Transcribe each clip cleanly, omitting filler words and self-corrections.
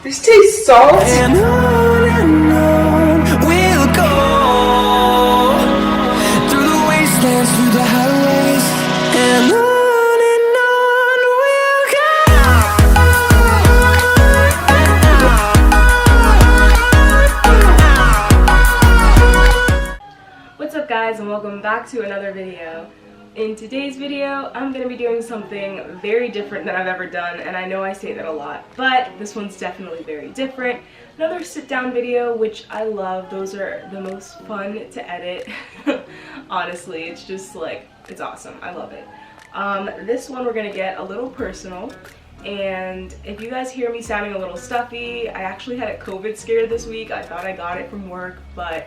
This tastes salt. And on we'll go through the wastelands, through the highways, and on we'll go. What's up guys, and welcome back to another video. In today's video, I'm going to be doing something very different than I've ever done, and I know I say that a lot, but this one's definitely very different. Another sit-down video, which I love. Those are the most fun to edit. Honestly, it's just like, it's awesome. I love it. This one we're going to get a little personal, and if you guys hear me sounding a little stuffy, I actually had a COVID scare this week. I thought I got it from work, but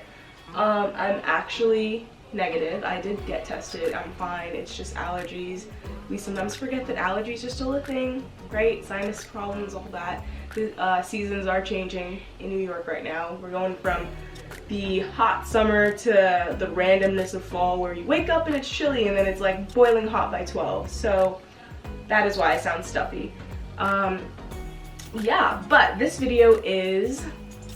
I'm actually negative. I did get tested. I'm fine. It's just allergies. We sometimes forget that allergies are still a thing, right? Sinus problems, all that. The seasons are changing in New York right now. We're going from the hot summer to the randomness of fall where you wake up and it's chilly and then it's like boiling hot by 12. So that is why I sound stuffy. Yeah, but this video is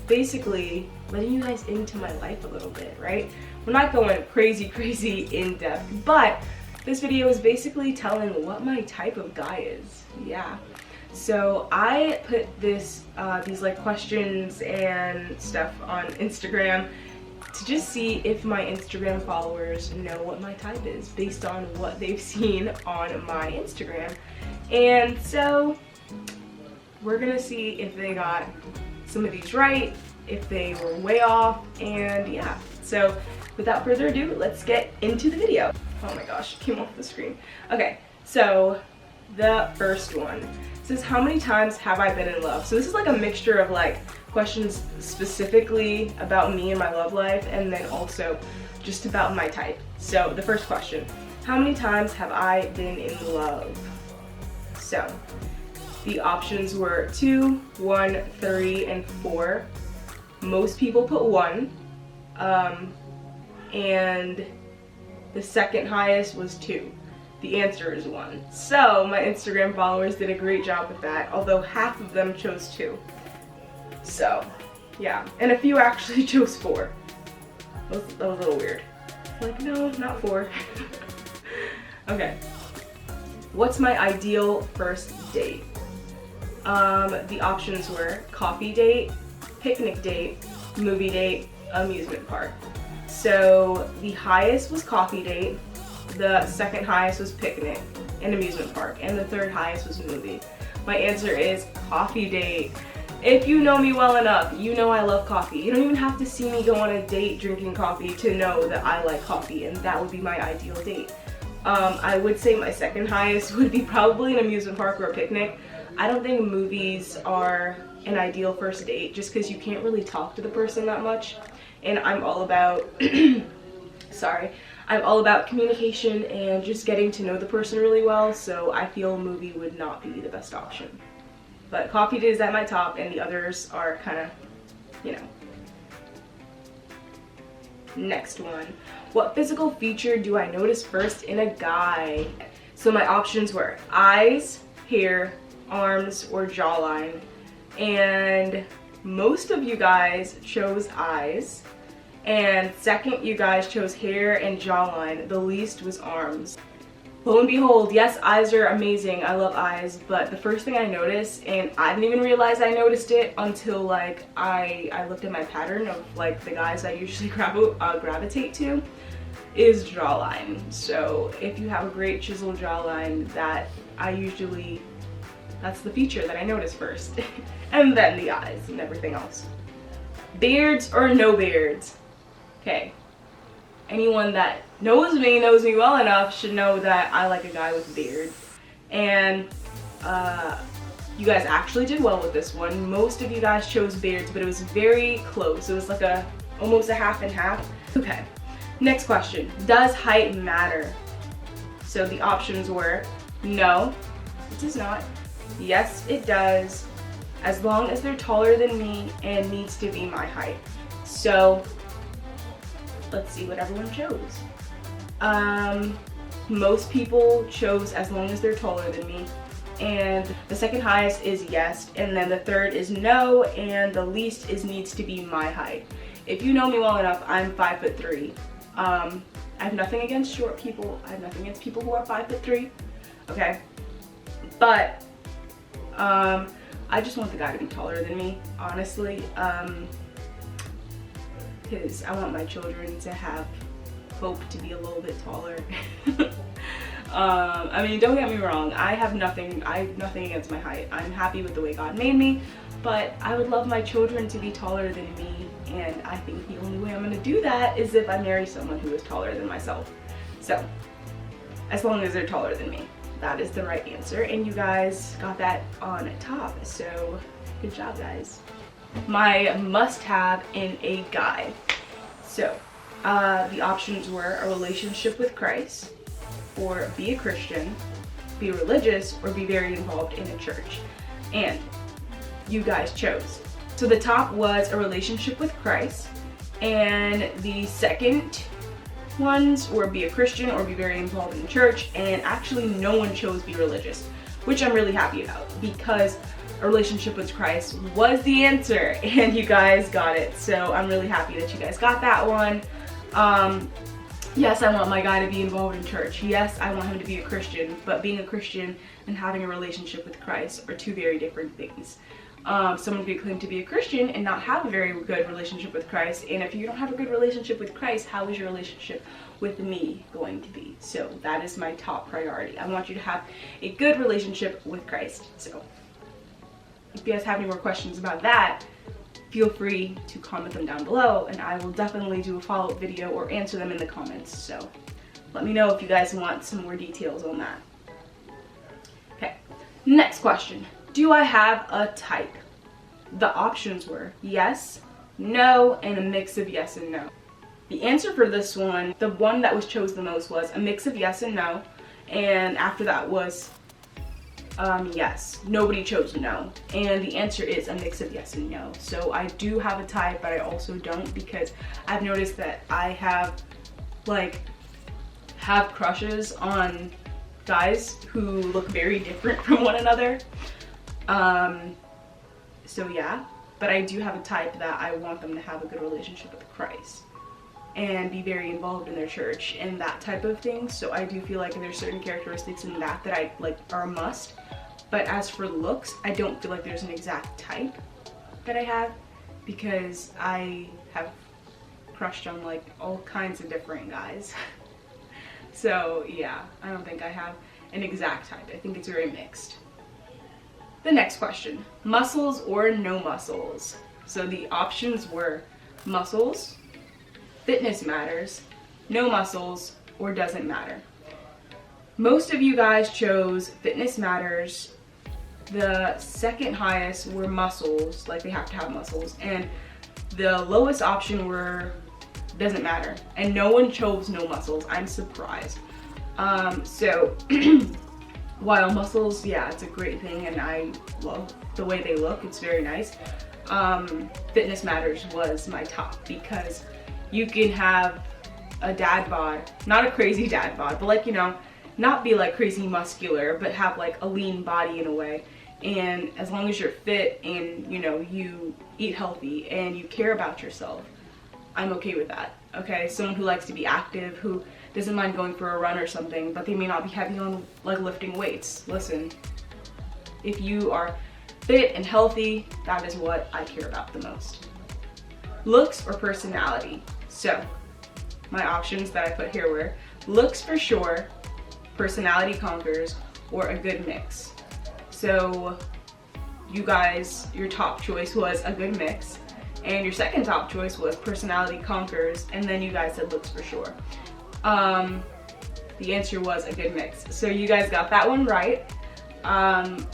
basically letting you guys into my life a little bit, right? We're not going crazy in depth, but this video is basically telling what my type of guy is. Yeah. So I put these like questions and stuff on Instagram to just see if my Instagram followers know what my type is based on what they've seen on my Instagram. And so we're gonna see if they got some of these right, if they were way off, and yeah. So without further ado, let's get into the video. Oh my gosh, it came off the screen. Okay, so the first one says, how many times have I been in love? So this is like a mixture of like questions specifically about me and my love life, and then also just about my type. So the first question, how many times have I been in love? So the options were 2, 1, 3, and 4. Most people put 1. And the second highest was 2. The answer is 1. So my Instagram followers did a great job with that, although half of them chose 2. So yeah, and a few actually chose 4. That was a little weird. Like, no, not 4. Okay. What's my ideal first date? The options were coffee date, picnic date, movie date, amusement park. So the highest was coffee date, the second highest was picnic and amusement park, and the third highest was movie. My answer is coffee date. If you know me well enough, you know I love coffee. You don't even have to see me go on a date drinking coffee to know that I like coffee, and that would be my ideal date. I would say my second highest would be probably an amusement park or a picnic. I don't think movies are an ideal first date just because you can't really talk to the person that much. And I'm all about, I'm all about communication and just getting to know the person really well, so I feel a movie would not be the best option. But coffee date is at my top, and the others are kind of, you know. Next one. What physical feature do I notice first in a guy? So my options were eyes, hair, arms, or jawline. And most of you guys chose eyes, and second you guys chose hair and jawline. The least was arms. Lo and behold, yes, eyes are amazing. I love eyes, but the first thing I noticed, and I didn't even realize I noticed it until like I looked at my pattern of like the guys I usually gravitate to, is jawline. So if you have a great chiseled jawline, that's the feature that I notice first. And then the eyes and everything else. Beards or no beards? Okay. Anyone that knows me well enough should know that I like a guy with a beard. And you guys actually did well with this one. Most of you guys chose beards, but it was very close. It was like almost a half and half. Okay. Next question. Does height matter? So the options were no, it does not. Yes, it does, as long as they're taller than me and needs to be my height. So let's see what everyone chose. Most people chose as long as they're taller than me, and the second highest is yes, and then the third is no, and the least is needs to be my height. If you know me well enough, I'm 5'3". I have nothing against short people. I have nothing against people who are 5'3". Okay, but I just want the guy to be taller than me, honestly, because I want my children to have hope to be a little bit taller. I mean, don't get me wrong, I have nothing against my height. I'm happy with the way God made me, but I would love my children to be taller than me, and I think the only way I'm going to do that is if I marry someone who is taller than myself. So, as long as they're taller than me. That is the right answer, and you guys got that on top, so good job, guys. My must-have in a guy. So, the options were a relationship with Christ, or be a Christian, be religious, or be very involved in a church. And you guys chose. So the top was a relationship with Christ, and the second ones were be a Christian or be very involved in church, and actually no one chose be religious, which I'm really happy about, because a relationship with Christ was the answer and you guys got it. So I'm really happy that you guys got that one. Yes, I want my guy to be involved in church. Yes, I want him to be a Christian, but being a Christian and having a relationship with Christ are two very different things. Someone could claim to be a Christian and not have a very good relationship with Christ, and if you don't have a good relationship with Christ, how is your relationship with me going to be? So that is my top priority. I want you to have a good relationship with Christ. So if you guys have any more questions about that, feel free to comment them down below, and I will definitely do a follow-up video or answer them in the comments. So let me know if you guys want some more details on that. Okay, next question. Do I have a type? The options were yes, no, and a mix of yes and no. The answer for this one, the one that was chose the most, was a mix of yes and no, and after that was yes. Nobody chose no, and the answer is a mix of yes and no. So I do have a type, but I also don't, because I've noticed that I have crushes on guys who look very different from one another. So yeah, but I do have a type that I want them to have a good relationship with Christ and be very involved in their church and that type of thing. So I do feel like there's certain characteristics in that I like are a must. But as for looks, I don't feel like there's an exact type that I have, because I have crushed on like all kinds of different guys. So yeah, I don't think I have an exact type. I think it's very mixed. The next question, muscles or no muscles? So the options were muscles, fitness matters, no muscles, or doesn't matter. Most of you guys chose fitness matters. The second highest were muscles, like they have to have muscles, and the lowest option were doesn't matter, and no one chose no muscles. I'm surprised. So while muscles, yeah, it's a great thing and I love the way they look, it's very nice. Fitness matters was my top, because you can have a dad bod, not a crazy dad bod, but like, you know, not be like crazy muscular, but have like a lean body in a way. And as long as you're fit and, you know, you eat healthy and you care about yourself, I'm okay with that. Okay, someone who likes to be active, who doesn't mind going for a run or something, but they may not be heavy on like lifting weights. Listen, if you are fit and healthy, that is what I care about the most. Looks or personality? So my options that I put here were looks for sure, personality conquers, or a good mix. So you guys, your top choice was a good mix, and your second top choice was personality conquers, and then you guys said looks for sure. The answer was a good mix. So you guys got that one right.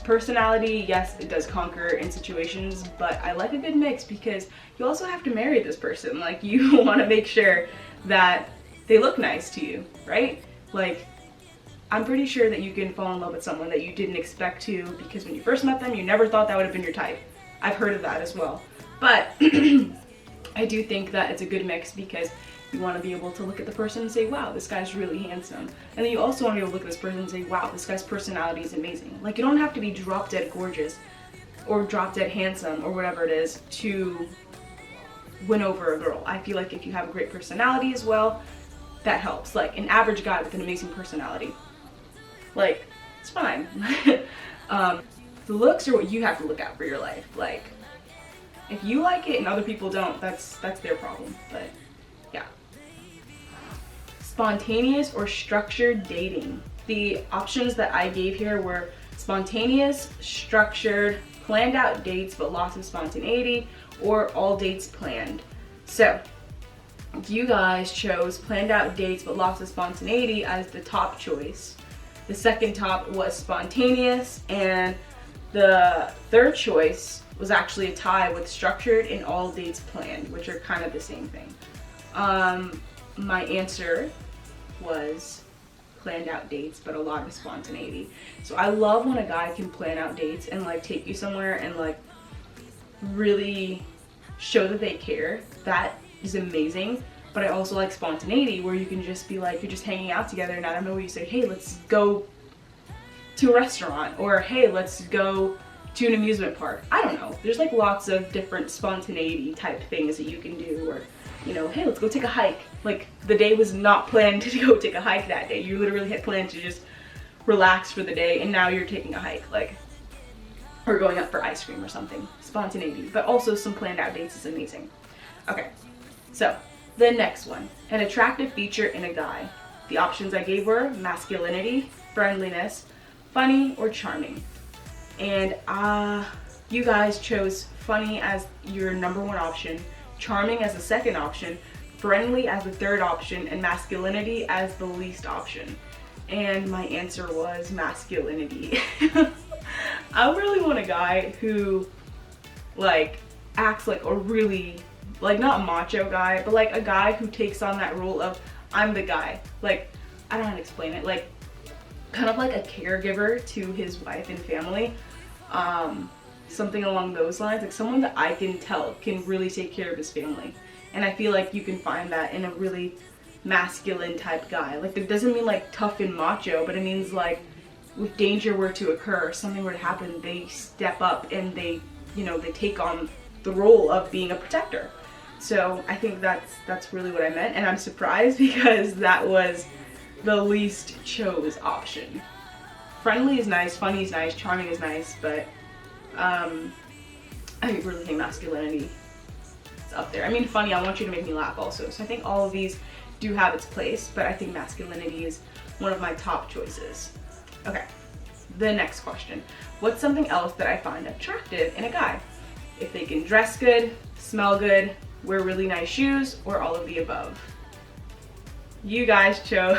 Personality, yes, it does conquer in situations, but I like a good mix because you also have to marry this person. Like, you want to make sure that they look nice to you, right? Like, I'm pretty sure that you can fall in love with someone that you didn't expect to, because when you first met them, you never thought that would have been your type. I've heard of that as well. But I do think that it's a good mix, because You want to be able to look at the person and say, wow, this guy's really handsome. And then you also want to be able to look at this person and say, wow, this guy's personality is amazing. Like, you don't have to be drop dead gorgeous or drop dead handsome or whatever it is to win over a girl. I feel like if you have a great personality as well, that helps. Like, an average guy with an amazing personality, like, it's fine. The looks are what you have to look at for your life. Like, if you like it and other people don't, that's their problem. But yeah. Spontaneous or structured dating. The options that I gave here were spontaneous, structured, planned out dates but lots of spontaneity, or all dates planned. So you guys chose planned out dates but lots of spontaneity as the top choice. The second top was spontaneous, and the third choice was actually a tie with structured and all dates planned, which are kind of the same thing. My answer was planned out dates but a lot of spontaneity. So I love when a guy can plan out dates and like take you somewhere and like really show that they care. That is amazing. But I also like spontaneity, where you can just be like, you're just hanging out together and out of nowhere you say, hey, let's go to a restaurant, or hey, let's go to an amusement park. I don't know. There's like lots of different spontaneity type things that you can do, or, you know, hey, let's go take a hike. Like, the day was not planned to go take a hike that day. You literally had planned to just relax for the day, and now you're taking a hike, like, or going up for ice cream or something. Spontaneity, but also some planned out dates is amazing. Okay, so the next one, an attractive feature in a guy. The options I gave were masculinity, friendliness, funny, or charming. And you guys chose funny as your number one option, charming as the second option, friendly as the third option, and masculinity as the least option. And my answer was masculinity. I really want a guy who like acts like a really, like, not macho guy, but like a guy who takes on that role of, I'm the guy. Like, I don't know how to explain it. Like, kind of like a caregiver to his wife and family. Something along those lines. Like, someone that I can tell can really take care of his family. And I feel like you can find that in a really masculine type guy. Like, it doesn't mean like tough and macho, but it means like if danger were to occur, something were to happen, they step up and they, you know, they take on the role of being a protector. So I think that's really what I meant, and I'm surprised because that was the least chose option. Friendly is nice, funny is nice, charming is nice, but I really think masculinity is up there. I mean, funny, I want you to make me laugh also. So I think all of these do have its place, but I think masculinity is one of my top choices. Okay, the next question. What's something else that I find attractive in a guy? If they can dress good, smell good, wear really nice shoes, or all of the above. You guys chose,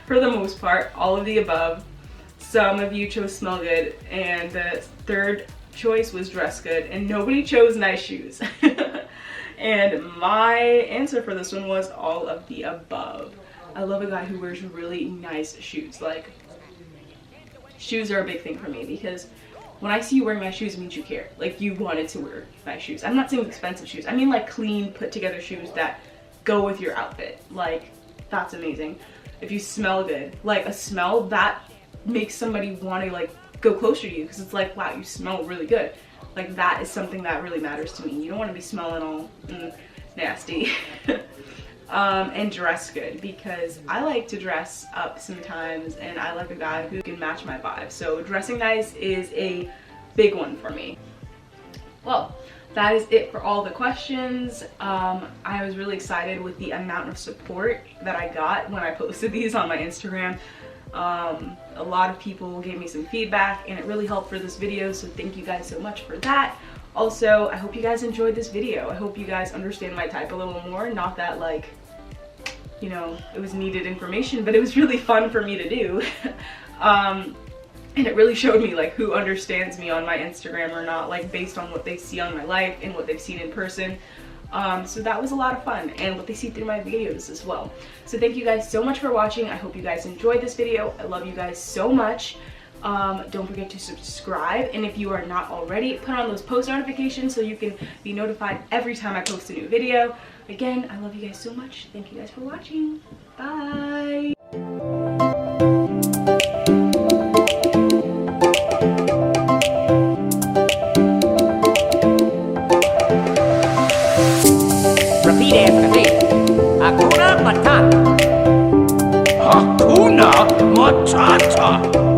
for the most part, all of the above. Some of you chose smell good, and the third choice was dress good, and nobody chose nice shoes. And my answer for this one was all of the above. I love a guy who wears really nice shoes. Like, shoes are a big thing for me, because when I see you wearing nice shoes, it means you care. Like, you wanted to wear nice shoes. I'm not saying expensive shoes. I mean like clean, put together shoes that go with your outfit. Like, that's amazing. If you smell good, like a smell that makes somebody want to like go closer to you, because it's like, wow, you smell really good. Like, that is something that really matters to me. You don't want to be smelling all nasty. And dress good, because I like to dress up sometimes, and I like a guy who can match my vibe. So dressing nice is a big one for me. Well, that is it for all the questions. I was really excited with the amount of support that I got when I posted these on my Instagram. A lot of people gave me some feedback, and it really helped for this video, so thank you guys so much for that. Also, I hope you guys enjoyed this video. I hope you guys understand my type a little more. Not that, like, you know, it was needed information, but it was really fun for me to do. And it really showed me like who understands me on my Instagram or not, like based on what they see on my life and what they've seen in person. So that was a lot of fun, and what they see through my videos as well. So thank you guys so much for watching. I hope you guys enjoyed this video. I love you guys so much. Don't forget to subscribe, and if you are not already, put on those post notifications so you can be notified every time I post a new video. Again, I love you guys so much. Thank you guys for watching. Bye. Repeat after me. Hakuna Matata. Hakuna Matata.